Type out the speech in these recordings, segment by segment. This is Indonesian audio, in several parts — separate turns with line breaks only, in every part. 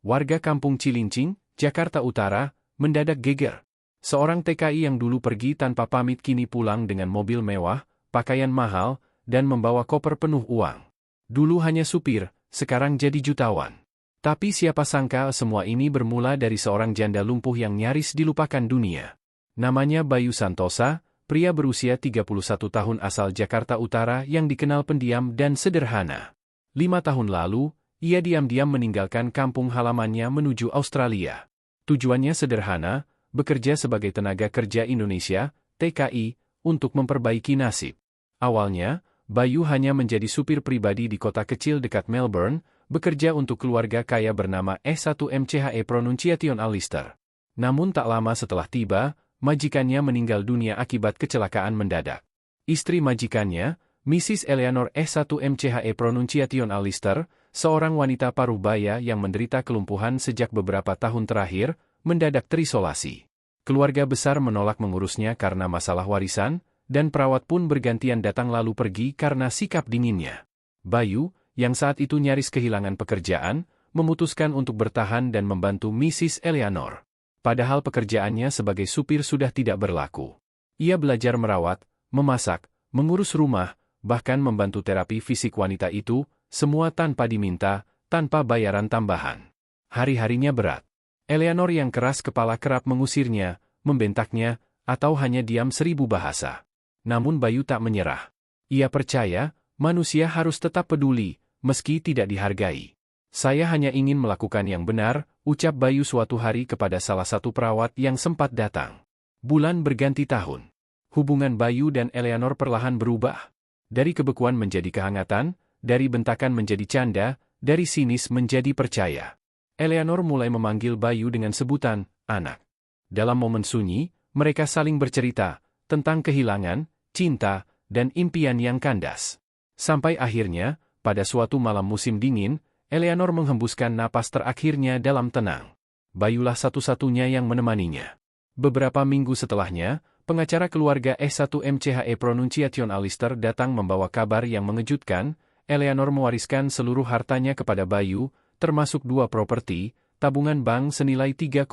Warga Kampung Cilincing, Jakarta Utara, mendadak geger. Seorang TKI yang dulu pergi tanpa pamit kini pulang dengan mobil mewah, pakaian mahal, dan membawa koper penuh uang. Dulu hanya supir, sekarang jadi jutawan. Tapi siapa sangka semua ini bermula dari seorang janda lumpuh yang nyaris dilupakan dunia. Namanya Bayu Santosa, pria berusia 31 tahun asal Jakarta Utara yang dikenal pendiam dan sederhana. 5 tahun lalu, ia diam-diam meninggalkan kampung halamannya menuju Australia. Tujuannya sederhana, bekerja sebagai tenaga kerja Indonesia, TKI, untuk memperbaiki nasib. Awalnya, Bayu hanya menjadi supir pribadi di kota kecil dekat Melbourne, bekerja untuk keluarga kaya bernama S1MCHE Pronunciation Alister. Namun tak lama setelah tiba, majikannya meninggal dunia akibat kecelakaan mendadak. Istri majikannya, Mrs. Eleanor S1MCHE Pronunciation Alister, seorang wanita paruh baya yang menderita kelumpuhan sejak beberapa tahun terakhir, mendadak terisolasi. Keluarga besar menolak mengurusnya karena masalah warisan, dan perawat pun bergantian datang lalu pergi karena sikap dinginnya. Bayu, yang saat itu nyaris kehilangan pekerjaan, memutuskan untuk bertahan dan membantu Mrs. Eleanor. Padahal pekerjaannya sebagai supir sudah tidak berlaku. Ia belajar merawat, memasak, mengurus rumah, bahkan membantu terapi fisik wanita itu, semua tanpa diminta, tanpa bayaran tambahan. Hari-harinya berat. Eleanor yang keras kepala kerap mengusirnya, membentaknya, atau hanya diam 1000 bahasa. Namun Bayu tak menyerah. Ia percaya, manusia harus tetap peduli, meski tidak dihargai. Saya hanya ingin melakukan yang benar, ucap Bayu suatu hari kepada salah satu perawat yang sempat datang. Bulan berganti tahun. Hubungan Bayu dan Eleanor perlahan berubah. Dari kebekuan menjadi kehangatan, dari bentakan menjadi canda, dari sinis menjadi percaya. Eleanor mulai memanggil Bayu dengan sebutan, anak. Dalam momen sunyi, mereka saling bercerita, tentang kehilangan, cinta, dan impian yang kandas. Sampai akhirnya, pada suatu malam musim dingin, Eleanor menghembuskan napas terakhirnya dalam tenang. Bayulah satu-satunya yang menemaninya. Beberapa minggu setelahnya, pengacara keluarga S1MCHE Pronunciation Alister datang membawa kabar yang mengejutkan. Eleanor mewariskan seluruh hartanya kepada Bayu, termasuk 2 properti, tabungan bank senilai 3,2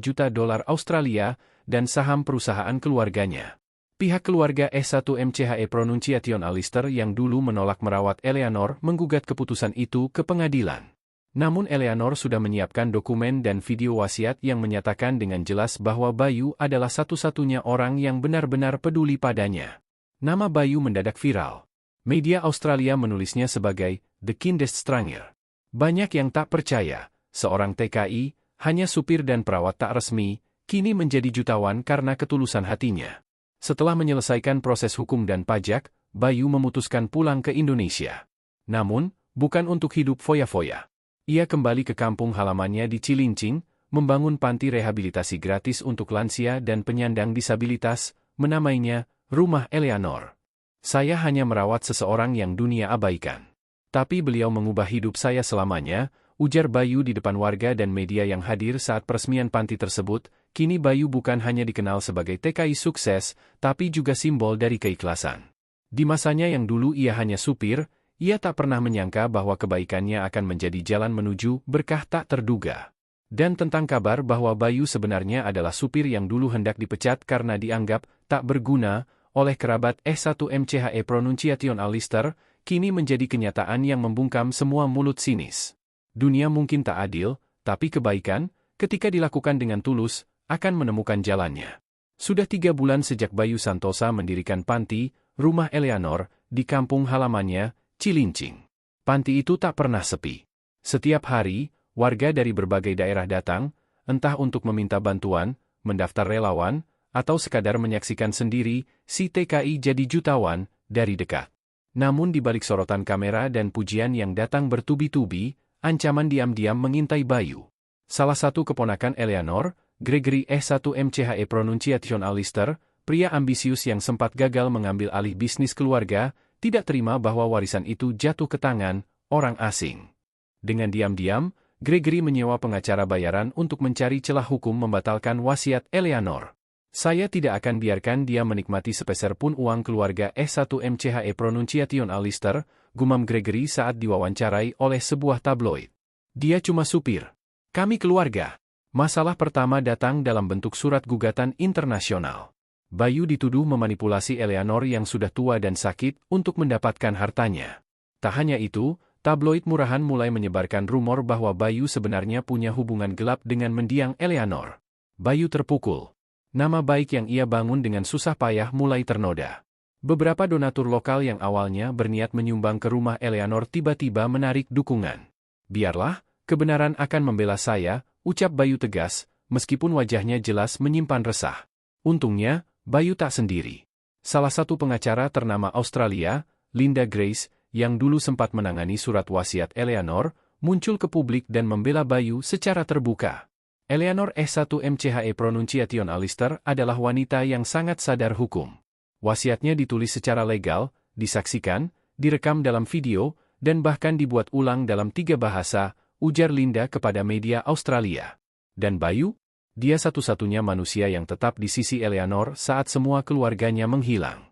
juta dolar Australia, dan saham perusahaan keluarganya. Pihak keluarga S1MCHE Pronunciation Alister yang dulu menolak merawat Eleanor menggugat keputusan itu ke pengadilan. Namun Eleanor sudah menyiapkan dokumen dan video wasiat yang menyatakan dengan jelas bahwa Bayu adalah satu-satunya orang yang benar-benar peduli padanya. Nama Bayu mendadak viral. Media Australia menulisnya sebagai The Kindeststranger. Banyak yang tak percaya, seorang TKI, hanya supir dan perawat tak resmi, kini menjadi jutawan karena ketulusan hatinya. Setelah menyelesaikan proses hukum dan pajak, Bayu memutuskan pulang ke Indonesia. Namun, bukan untuk hidup foya-foya. Ia kembali ke kampung halamannya di Cilincing, membangun panti rehabilitasi gratis untuk lansia dan penyandang disabilitas, menamainya Rumah Eleanor. Saya hanya merawat seseorang yang dunia abaikan. Tapi beliau mengubah hidup saya selamanya, ujar Bayu di depan warga dan media yang hadir saat peresmian panti tersebut. Kini Bayu bukan hanya dikenal sebagai TKI sukses, tapi juga simbol dari keikhlasan. Di masanya yang dulu ia hanya supir, ia tak pernah menyangka bahwa kebaikannya akan menjadi jalan menuju berkah tak terduga. Dan tentang kabar bahwa Bayu sebenarnya adalah supir yang dulu hendak dipecat karena dianggap tak berguna oleh kerabat S1MCHE Pronunciation Alister, kini menjadi kenyataan yang membungkam semua mulut sinis. Dunia mungkin tak adil, tapi kebaikan, ketika dilakukan dengan tulus, akan menemukan jalannya. Sudah 3 bulan sejak Bayu Santosa mendirikan panti, Rumah Eleanor, di kampung halamannya, Cilincing. Panti itu tak pernah sepi. Setiap hari, warga dari berbagai daerah datang, entah untuk meminta bantuan, mendaftar relawan, atau sekadar menyaksikan sendiri, si TKI jadi jutawan, dari dekat. Namun di balik sorotan kamera dan pujian yang datang bertubi-tubi, ancaman diam-diam mengintai Bayu. Salah satu keponakan Eleanor, Gregory S1MCHE Pronunciation Alister, pria ambisius yang sempat gagal mengambil alih bisnis keluarga, tidak terima bahwa warisan itu jatuh ke tangan orang asing. Dengan diam-diam, Gregory menyewa pengacara bayaran untuk mencari celah hukum membatalkan wasiat Eleanor. Saya tidak akan biarkan dia menikmati sepeser pun uang keluarga S1MCHE Pronunciation Alister, gumam Gregory saat diwawancarai oleh sebuah tabloid. Dia cuma supir. Kami keluarga. Masalah pertama datang dalam bentuk surat gugatan internasional. Bayu dituduh memanipulasi Eleanor yang sudah tua dan sakit untuk mendapatkan hartanya. Tak hanya itu, tabloid murahan mulai menyebarkan rumor bahwa Bayu sebenarnya punya hubungan gelap dengan mendiang Eleanor. Bayu terpukul. Nama baik yang ia bangun dengan susah payah mulai ternoda. Beberapa donatur lokal yang awalnya berniat menyumbang ke rumah Eleanor tiba-tiba menarik dukungan. Biarlah, kebenaran akan membela saya, ucap Bayu tegas, meskipun wajahnya jelas menyimpan resah. Untungnya, Bayu tak sendiri. Salah satu pengacara ternama Australia, Linda Grace, yang dulu sempat menangani surat wasiat Eleanor, muncul ke publik dan membela Bayu secara terbuka. Eleanor S1 MCHE Pronunciation Alistair adalah wanita yang sangat sadar hukum. Wasiatnya ditulis secara legal, disaksikan, direkam dalam video, dan bahkan dibuat ulang dalam 3 bahasa, ujar Linda kepada media Australia. Dan Bayu? Dia satu-satunya manusia yang tetap di sisi Eleanor saat semua keluarganya menghilang.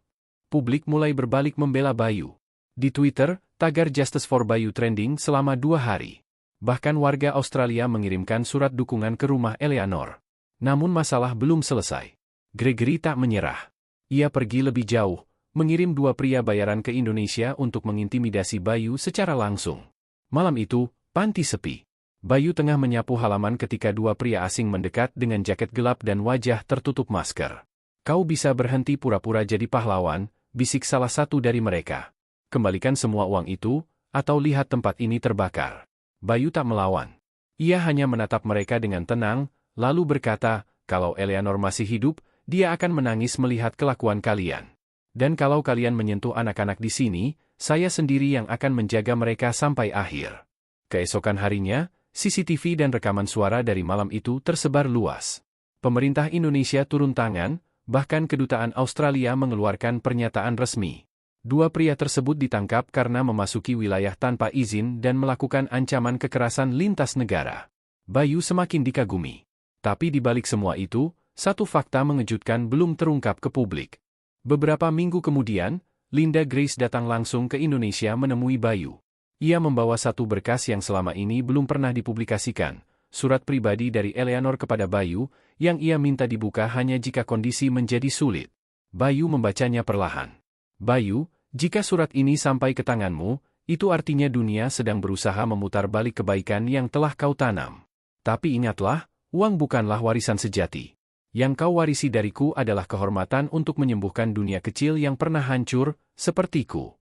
Publik mulai berbalik membela Bayu. Di Twitter, tagar Justice for Bayu trending selama 2 hari. Bahkan warga Australia mengirimkan surat dukungan ke rumah Eleanor. Namun masalah belum selesai. Gregory tak menyerah. Ia pergi lebih jauh, mengirim 2 pria bayaran ke Indonesia untuk mengintimidasi Bayu secara langsung. Malam itu, panti sepi. Bayu tengah menyapu halaman ketika 2 pria asing mendekat dengan jaket gelap dan wajah tertutup masker. Kau bisa berhenti pura-pura jadi pahlawan, bisik salah satu dari mereka. Kembalikan semua uang itu, atau lihat tempat ini terbakar. Bayu tak melawan. Ia hanya menatap mereka dengan tenang, lalu berkata, kalau Eleanor masih hidup, dia akan menangis melihat kelakuan kalian. Dan kalau kalian menyentuh anak-anak di sini, saya sendiri yang akan menjaga mereka sampai akhir. Keesokan harinya, CCTV dan rekaman suara dari malam itu tersebar luas. Pemerintah Indonesia turun tangan, bahkan kedutaan Australia mengeluarkan pernyataan resmi. 2 pria tersebut ditangkap karena memasuki wilayah tanpa izin dan melakukan ancaman kekerasan lintas negara. Bayu semakin dikagumi. Tapi di balik semua itu, satu fakta mengejutkan belum terungkap ke publik. Beberapa minggu kemudian, Linda Grace datang langsung ke Indonesia menemui Bayu. Ia membawa satu berkas yang selama ini belum pernah dipublikasikan, surat pribadi dari Eleanor kepada Bayu, yang ia minta dibuka hanya jika kondisi menjadi sulit. Bayu membacanya perlahan. Bayu, jika surat ini sampai ke tanganmu, itu artinya dunia sedang berusaha memutar balik kebaikan yang telah kau tanam. Tapi ingatlah, uang bukanlah warisan sejati. Yang kau warisi dariku adalah kehormatan untuk menyembuhkan dunia kecil yang pernah hancur, sepertiku.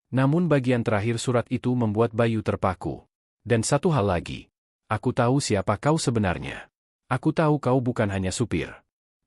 Namun bagian terakhir surat itu membuat Bayu terpaku. Dan satu hal lagi. Aku tahu siapa kau sebenarnya. Aku tahu kau bukan hanya supir.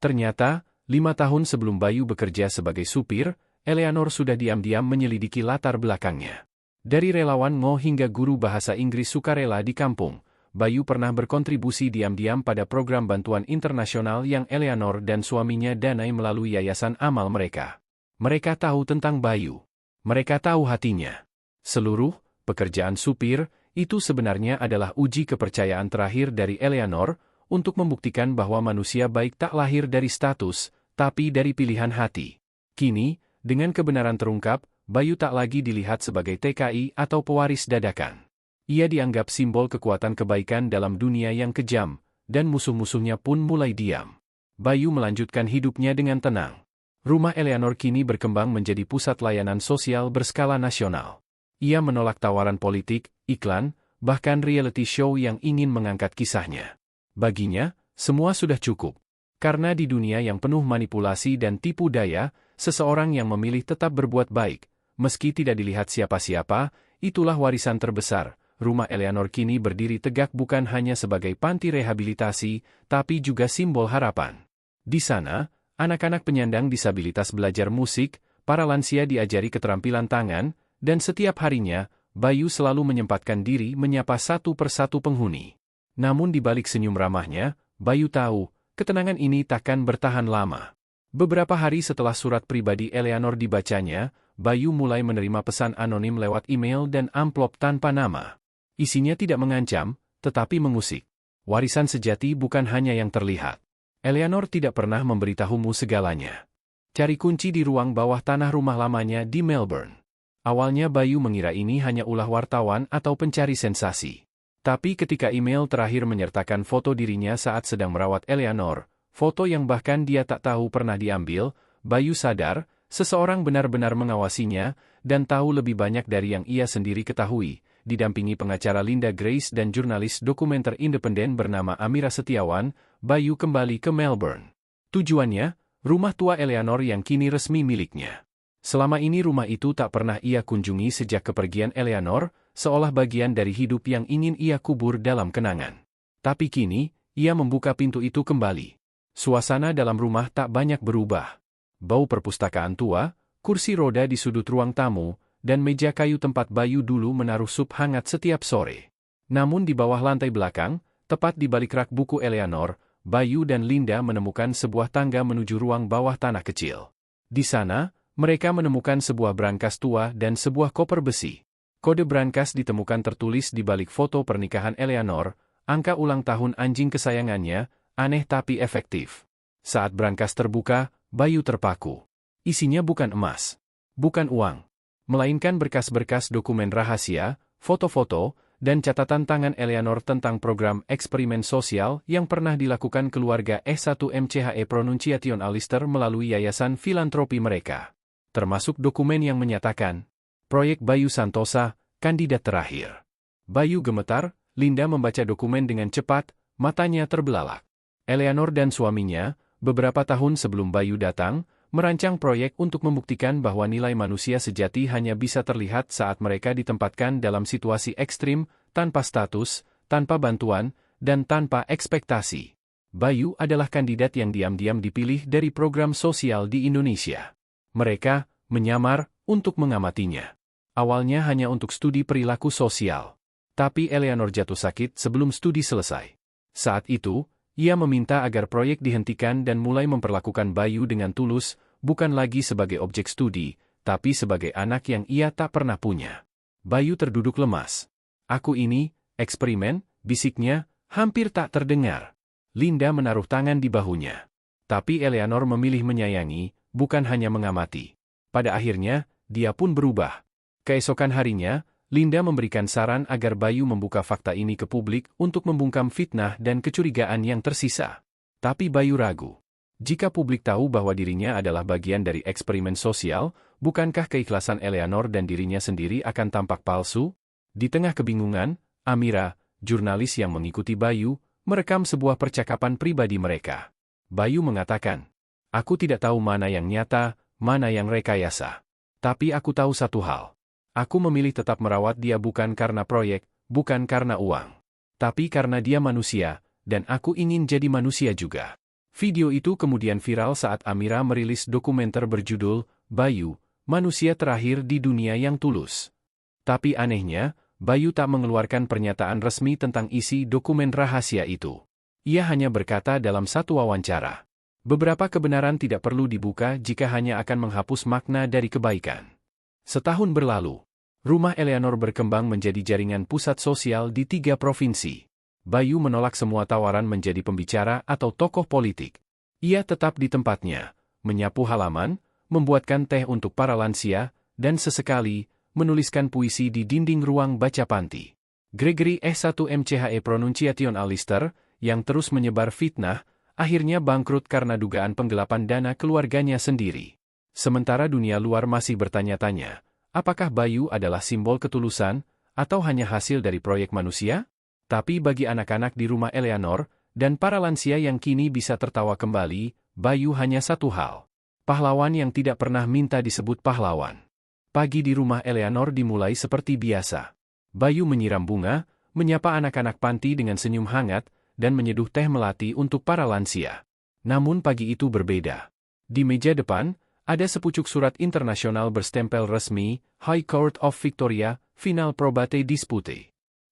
Ternyata, 5 tahun sebelum Bayu bekerja sebagai supir, Eleanor sudah diam-diam menyelidiki latar belakangnya. Dari relawan Ngo hingga guru bahasa Inggris sukarela di kampung, Bayu pernah berkontribusi diam-diam pada program bantuan internasional yang Eleanor dan suaminya danai melalui yayasan amal mereka. Mereka tahu tentang Bayu. Mereka tahu hatinya. Seluruh pekerjaan supir itu sebenarnya adalah uji kepercayaan terakhir dari Eleanor untuk membuktikan bahwa manusia baik tak lahir dari status, tapi dari pilihan hati. Kini, dengan kebenaran terungkap, Bayu tak lagi dilihat sebagai TKI atau pewaris dadakan. Ia dianggap simbol kekuatan kebaikan dalam dunia yang kejam, dan musuh-musuhnya pun mulai diam. Bayu melanjutkan hidupnya dengan tenang. Rumah Eleanor kini berkembang menjadi pusat layanan sosial berskala nasional. Ia menolak tawaran politik, iklan, bahkan reality show yang ingin mengangkat kisahnya. Baginya, semua sudah cukup. Karena di dunia yang penuh manipulasi dan tipu daya, seseorang yang memilih tetap berbuat baik, meski tidak dilihat siapa-siapa, itulah warisan terbesar. Rumah Eleanor kini berdiri tegak bukan hanya sebagai panti rehabilitasi, tapi juga simbol harapan. Di sana, anak-anak penyandang disabilitas belajar musik, para lansia diajari keterampilan tangan, dan setiap harinya, Bayu selalu menyempatkan diri menyapa satu persatu penghuni. Namun di balik senyum ramahnya, Bayu tahu, ketenangan ini takkan bertahan lama. Beberapa hari setelah surat pribadi Eleanor dibacanya, Bayu mulai menerima pesan anonim lewat email dan amplop tanpa nama. Isinya tidak mengancam, tetapi mengusik. Warisan sejati bukan hanya yang terlihat. Eleanor tidak pernah memberitahumu segalanya. Cari kunci di ruang bawah tanah rumah lamanya di Melbourne. Awalnya Bayu mengira ini hanya ulah wartawan atau pencari sensasi. Tapi ketika email terakhir menyertakan foto dirinya saat sedang merawat Eleanor, foto yang bahkan dia tak tahu pernah diambil, Bayu sadar, seseorang benar-benar mengawasinya, dan tahu lebih banyak dari yang ia sendiri ketahui. Didampingi pengacara Linda Grace dan jurnalis dokumenter independen bernama Amira Setiawan, Bayu kembali ke Melbourne. Tujuannya, rumah tua Eleanor yang kini resmi miliknya. Selama ini rumah itu tak pernah ia kunjungi sejak kepergian Eleanor, seolah bagian dari hidup yang ingin ia kubur dalam kenangan. Tapi kini, ia membuka pintu itu kembali. Suasana dalam rumah tak banyak berubah. Bau perpustakaan tua, kursi roda di sudut ruang tamu, dan meja kayu tempat Bayu dulu menaruh sup hangat setiap sore. Namun di bawah lantai belakang, tepat di balik rak buku Eleanor, Bayu dan Linda menemukan sebuah tangga menuju ruang bawah tanah kecil. Di sana, mereka menemukan sebuah brankas tua dan sebuah koper besi. Kode brankas ditemukan tertulis di balik foto pernikahan Eleanor, angka ulang tahun anjing kesayangannya, aneh tapi efektif. Saat brankas terbuka, Bayu terpaku. Isinya bukan emas, bukan uang, melainkan berkas-berkas dokumen rahasia, foto-foto, dan catatan tangan Eleanor tentang program eksperimen sosial yang pernah dilakukan keluarga S1MCHE Pronunciation Alistair melalui yayasan filantropi mereka. Termasuk dokumen yang menyatakan, proyek Bayu Santosa, kandidat terakhir. Bayu gemetar, Linda membaca dokumen dengan cepat, matanya terbelalak. Eleanor dan suaminya, beberapa tahun sebelum Bayu datang, merancang proyek untuk membuktikan bahwa nilai manusia sejati hanya bisa terlihat saat mereka ditempatkan dalam situasi ekstrim, tanpa status, tanpa bantuan, dan tanpa ekspektasi. Bayu adalah kandidat yang diam-diam dipilih dari program sosial di Indonesia. Mereka menyamar untuk mengamatinya. Awalnya hanya untuk studi perilaku sosial. Tapi Eleanor jatuh sakit sebelum studi selesai. Saat itu, ia meminta agar proyek dihentikan dan mulai memperlakukan Bayu dengan tulus, bukan lagi sebagai objek studi, tapi sebagai anak yang ia tak pernah punya. Bayu terduduk lemas. Aku ini, eksperimen, bisiknya, hampir tak terdengar. Linda menaruh tangan di bahunya. Tapi Eleanor memilih menyayangi, bukan hanya mengamati. Pada akhirnya, dia pun berubah. Keesokan harinya, Linda memberikan saran agar Bayu membuka fakta ini ke publik untuk membungkam fitnah dan kecurigaan yang tersisa. Tapi Bayu ragu. Jika publik tahu bahwa dirinya adalah bagian dari eksperimen sosial, bukankah keikhlasan Eleanor dan dirinya sendiri akan tampak palsu? Di tengah kebingungan, Amira, jurnalis yang mengikuti Bayu, merekam sebuah percakapan pribadi mereka. Bayu mengatakan, "Aku tidak tahu mana yang nyata, mana yang rekayasa. Tapi aku tahu satu hal. Aku memilih tetap merawat dia bukan karena proyek, bukan karena uang. Tapi karena dia manusia, dan aku ingin jadi manusia juga." Video itu kemudian viral saat Amira merilis dokumenter berjudul, Bayu, Manusia Terakhir di Dunia yang Tulus. Tapi anehnya, Bayu tak mengeluarkan pernyataan resmi tentang isi dokumen rahasia itu. Ia hanya berkata dalam satu wawancara, beberapa kebenaran tidak perlu dibuka jika hanya akan menghapus makna dari kebaikan. Setahun berlalu, rumah Eleanor berkembang menjadi jaringan pusat sosial di 3 provinsi. Bayu menolak semua tawaran menjadi pembicara atau tokoh politik. Ia tetap di tempatnya, menyapu halaman, membuatkan teh untuk para lansia, dan sesekali, menuliskan puisi di dinding ruang baca panti. Gregory S1MCHE Pronunciation Alistair, yang terus menyebar fitnah, akhirnya bangkrut karena dugaan penggelapan dana keluarganya sendiri. Sementara dunia luar masih bertanya-tanya, apakah Bayu adalah simbol ketulusan, atau hanya hasil dari proyek manusia? Tapi bagi anak-anak di rumah Eleanor, dan para lansia yang kini bisa tertawa kembali, Bayu hanya satu hal. Pahlawan yang tidak pernah minta disebut pahlawan. Pagi di rumah Eleanor dimulai seperti biasa. Bayu menyiram bunga, menyapa anak-anak panti dengan senyum hangat, dan menyeduh teh melati untuk para lansia. Namun pagi itu berbeda. Di meja depan, ada sepucuk surat internasional berstempel resmi, High Court of Victoria, Final Probate Dispute.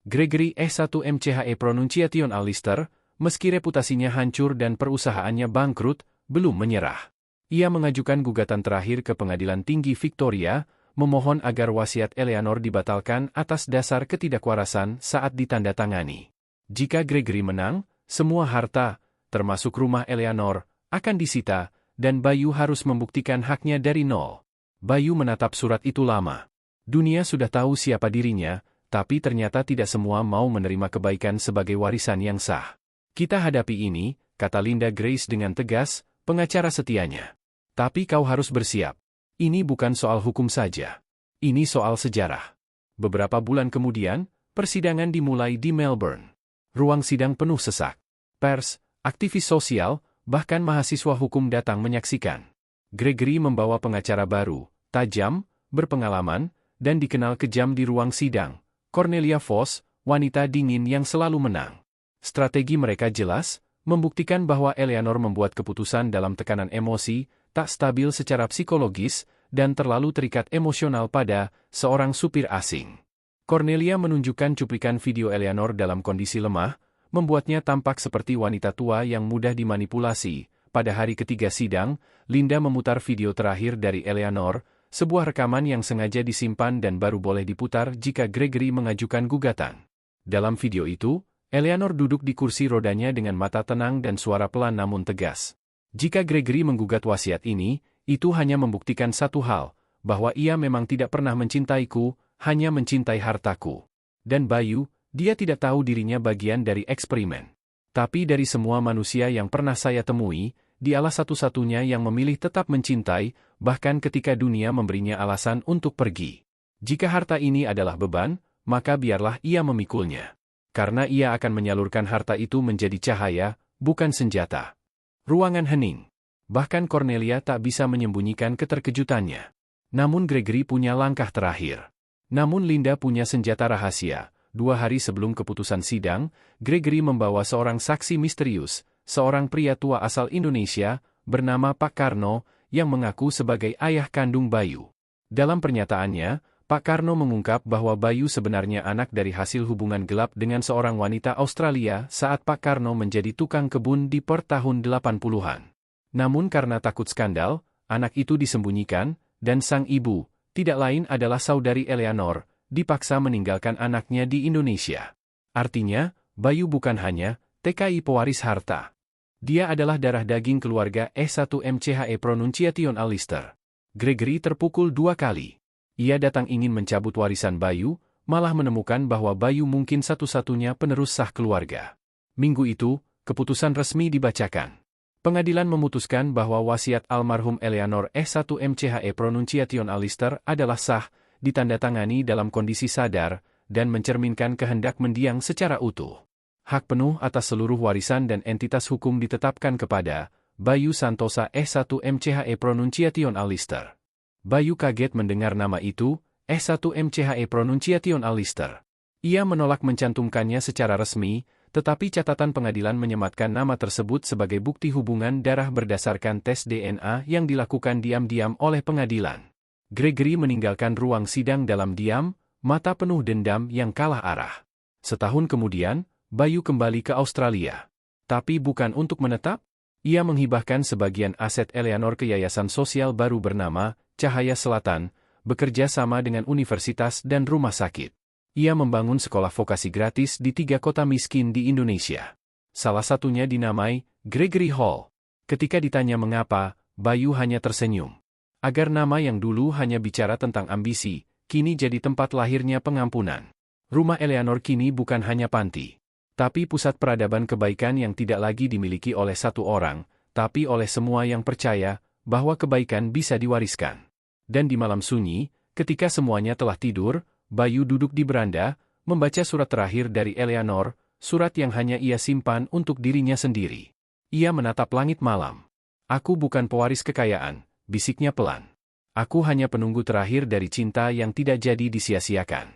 Gregory S1MCHE Pronunciation Alistair, meski reputasinya hancur dan perusahaannya bangkrut, belum menyerah. Ia mengajukan gugatan terakhir ke Pengadilan Tinggi Victoria, memohon agar wasiat Eleanor dibatalkan atas dasar ketidakwarasan saat ditandatangani. Jika Gregory menang, semua harta, termasuk rumah Eleanor, akan disita, dan Bayu harus membuktikan haknya dari nol. Bayu menatap surat itu lama. Dunia sudah tahu siapa dirinya, Tapi ternyata tidak semua mau menerima kebaikan sebagai warisan yang sah. Kita hadapi ini, kata Linda Grace dengan tegas, pengacara setianya. Tapi kau harus bersiap. Ini bukan soal hukum saja. Ini soal sejarah. Beberapa bulan kemudian, persidangan dimulai di Melbourne. Ruang sidang penuh sesak. Pers, aktivis sosial, bahkan mahasiswa hukum datang menyaksikan. Gregory membawa pengacara baru, tajam, berpengalaman, dan dikenal kejam di ruang sidang. Cornelia Foss, wanita dingin yang selalu menang. Strategi mereka jelas, membuktikan bahwa Eleanor membuat keputusan dalam tekanan emosi, tak stabil secara psikologis, dan terlalu terikat emosional pada seorang supir asing. Cornelia menunjukkan cuplikan video Eleanor dalam kondisi lemah, membuatnya tampak seperti wanita tua yang mudah dimanipulasi. Pada hari ketiga sidang, Linda memutar video terakhir dari Eleanor, sebuah rekaman yang sengaja disimpan dan baru boleh diputar jika Gregory mengajukan gugatan. Dalam video itu, Eleanor duduk di kursi rodanya dengan mata tenang dan suara pelan namun tegas. Jika Gregory menggugat wasiat ini, itu hanya membuktikan satu hal, bahwa ia memang tidak pernah mencintaiku, hanya mencintai hartaku. Dan Bayu, dia tidak tahu dirinya bagian dari eksperimen. Tapi dari semua manusia yang pernah saya temui, dialah satu-satunya yang memilih tetap mencintai, bahkan ketika dunia memberinya alasan untuk pergi. Jika harta ini adalah beban, maka biarlah ia memikulnya. Karena ia akan menyalurkan harta itu menjadi cahaya, bukan senjata. Ruangan hening. Bahkan Cornelia tak bisa menyembunyikan keterkejutannya. Namun Gregory punya langkah terakhir. Namun Linda punya senjata rahasia. 2 hari sebelum keputusan sidang, Gregory membawa seorang saksi misterius, seorang pria tua asal Indonesia, bernama Pak Karno, yang mengaku sebagai ayah kandung Bayu. Dalam pernyataannya, Pak Karno mengungkap bahwa Bayu sebenarnya anak dari hasil hubungan gelap dengan seorang wanita Australia saat Pak Karno menjadi tukang kebun di Perth tahun 80-an. Namun karena takut skandal, anak itu disembunyikan, dan sang ibu, tidak lain adalah saudari Eleanor, dipaksa meninggalkan anaknya di Indonesia. Artinya, Bayu bukan hanya TKI pewaris harta. Dia adalah darah daging keluarga S1MCHE Pronunciation Alister. Gregory terpukul 2 kali. Ia datang ingin mencabut warisan Bayu, malah menemukan bahwa Bayu mungkin satu-satunya penerus sah keluarga. Minggu itu, keputusan resmi dibacakan. Pengadilan memutuskan bahwa wasiat almarhum Eleanor S1MCHE Pronunciation Alister adalah sah, ditandatangani dalam kondisi sadar, dan mencerminkan kehendak mendiang secara utuh. Hak penuh atas seluruh warisan dan entitas hukum ditetapkan kepada Bayu Santosa S1MCHE Pronunciation Alister. Bayu kaget mendengar nama itu, S1MCHE Pronunciation Alister. Ia menolak mencantumkannya secara resmi, tetapi catatan pengadilan menyematkan nama tersebut sebagai bukti hubungan darah berdasarkan tes DNA yang dilakukan diam-diam oleh pengadilan. Gregory meninggalkan ruang sidang dalam diam, mata penuh dendam yang kalah arah. Setahun kemudian, Bayu kembali ke Australia. Tapi bukan untuk menetap, ia menghibahkan sebagian aset Eleanor ke yayasan sosial baru bernama Cahaya Selatan, bekerja sama dengan universitas dan rumah sakit. Ia membangun sekolah vokasi gratis di 3 kota miskin di Indonesia. Salah satunya dinamai Gregory Hall. Ketika ditanya mengapa, Bayu hanya tersenyum. Agar nama yang dulu hanya bicara tentang ambisi, kini jadi tempat lahirnya pengampunan. Rumah Eleanor kini bukan hanya panti, tapi pusat peradaban kebaikan yang tidak lagi dimiliki oleh satu orang, tapi oleh semua yang percaya bahwa kebaikan bisa diwariskan. Dan di malam sunyi, ketika semuanya telah tidur, Bayu duduk di beranda, membaca surat terakhir dari Eleanor, surat yang hanya ia simpan untuk dirinya sendiri. Ia menatap langit malam. Aku bukan pewaris kekayaan, bisiknya pelan. Aku hanya penunggu terakhir dari cinta yang tidak jadi disia-siakan.